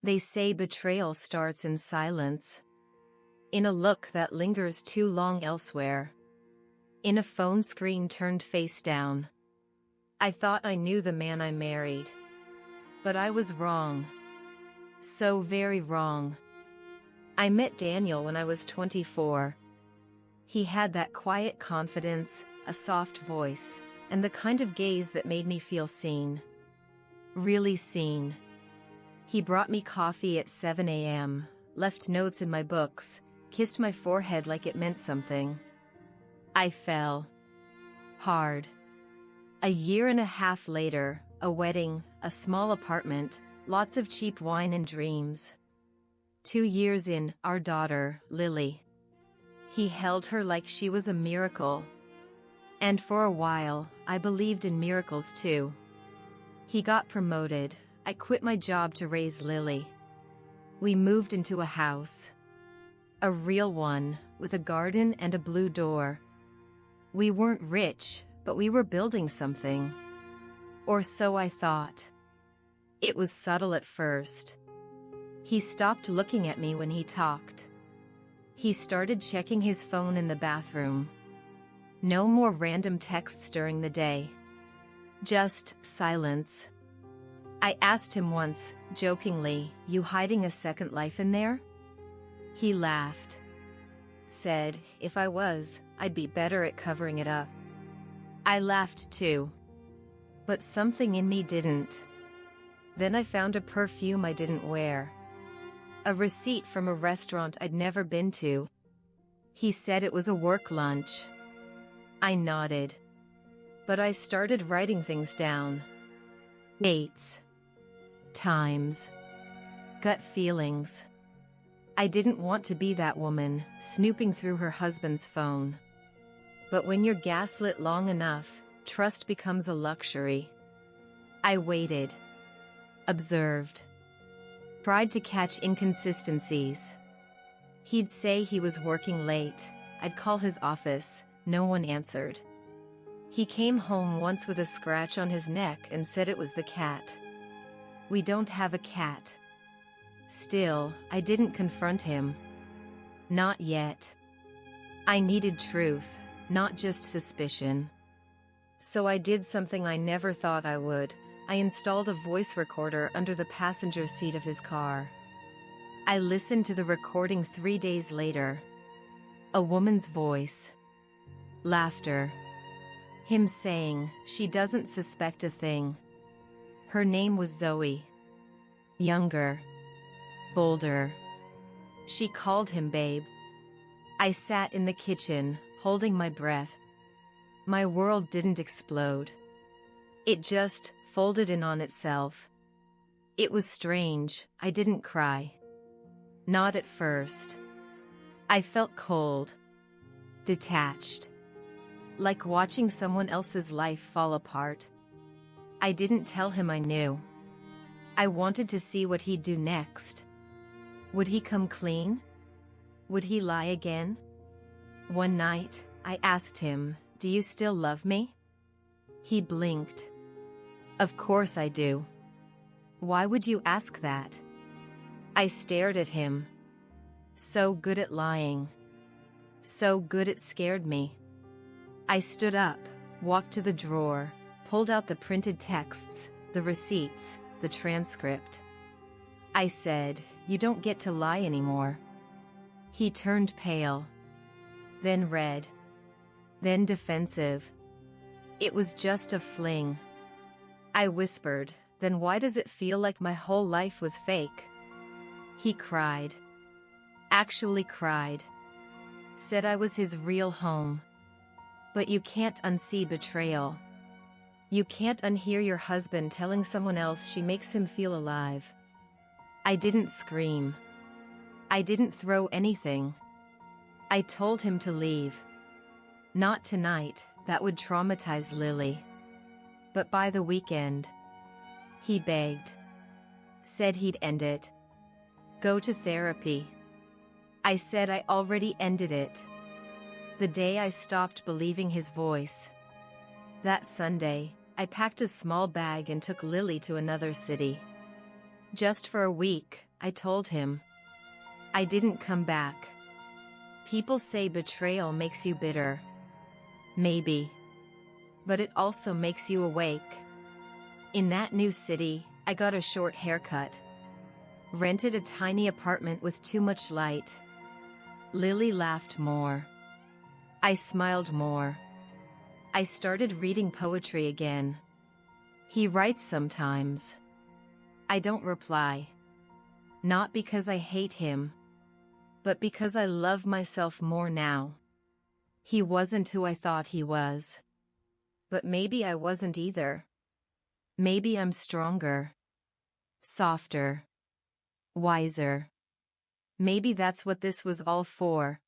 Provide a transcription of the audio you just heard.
They say betrayal starts in silence. In a look that lingers too long elsewhere. In a phone screen turned face down. I thought I knew the man I married. But I was wrong. So very wrong. I met Daniel when I was 24. He had that quiet confidence, a soft voice, and the kind of gaze that made me feel seen. Really seen. He brought me coffee at 7 a.m., left notes in my books, kissed my forehead like it meant something. I fell. Hard. A year and a half later, a wedding, a small apartment, lots of cheap wine and dreams. 2 years in, our daughter, Lily. He held her like she was a miracle. And for a while, I believed in miracles too. He got promoted. I quit my job to raise Lily. We moved into a house. A real one, with a garden and a blue door. We weren't rich, but we were building something. Or so I thought. It was subtle at first. He stopped looking at me when he talked. He started checking his phone in the bathroom. No more random texts during the day. Just silence. I asked him once, jokingly, "You hiding a second life in there?" He laughed. Said, if I was, I'd be better at covering it up. I laughed too. But something in me didn't. Then I found a perfume I didn't wear. A receipt from a restaurant I'd never been to. He said it was a work lunch. I nodded. But I started writing things down. Dates. Times. Gut feelings. I didn't want to be that woman, snooping through her husband's phone. But when you're gaslit long enough, trust becomes a luxury. I waited. Observed. Tried to catch inconsistencies. He'd say he was working late. I'd call his office. No one answered. He came home once with a scratch on his neck and said it was the cat. We don't have a cat. Still, I didn't confront him. Not yet. I needed truth, not just suspicion. So I did something I never thought I would. I installed a voice recorder under the passenger seat of his car. I listened to the recording 3 days later. A woman's voice. Laughter. Him saying, she doesn't suspect a thing. Her name was Zoe. Younger. Bolder. She called him babe. I sat in the kitchen, holding my breath. My world didn't explode. It just folded in on itself. It was strange, I didn't cry. Not at first. I felt cold. Detached. Like watching someone else's life fall apart. I didn't tell him I knew. I wanted to see what he'd do next. Would he come clean? Would he lie again? One night, I asked him, "Do you still love me?" He blinked. Of course I do. Why would you ask that? I stared at him. So good at lying. So good it scared me. I stood up, walked to the drawer, pulled out the printed texts, the receipts, the transcript. I said, "You don't get to lie anymore." He turned pale. Then red. Then defensive. It was just a fling. I whispered, "Then why does it feel like my whole life was fake?" He cried. Actually cried. Said I was his real home. But you can't unsee betrayal. You can't unhear your husband telling someone else she makes him feel alive. I didn't scream. I didn't throw anything. I told him to leave. Not tonight, that would traumatize Lily. But by the weekend. He begged. Said he'd end it. Go to therapy. I said I already ended it. The day I stopped believing his voice. That Sunday, I packed a small bag and took Lily to another city. Just for a week, I told him. I didn't come back. People say betrayal makes you bitter. Maybe. But it also makes you awake. In that new city, I got a short haircut. Rented a tiny apartment with too much light. Lily laughed more. I smiled more. I started reading poetry again. He writes sometimes. I don't reply. Not because I hate him, but because I love myself more now. He wasn't who I thought he was. But maybe I wasn't either. Maybe I'm stronger, softer, wiser. Maybe that's what this was all for.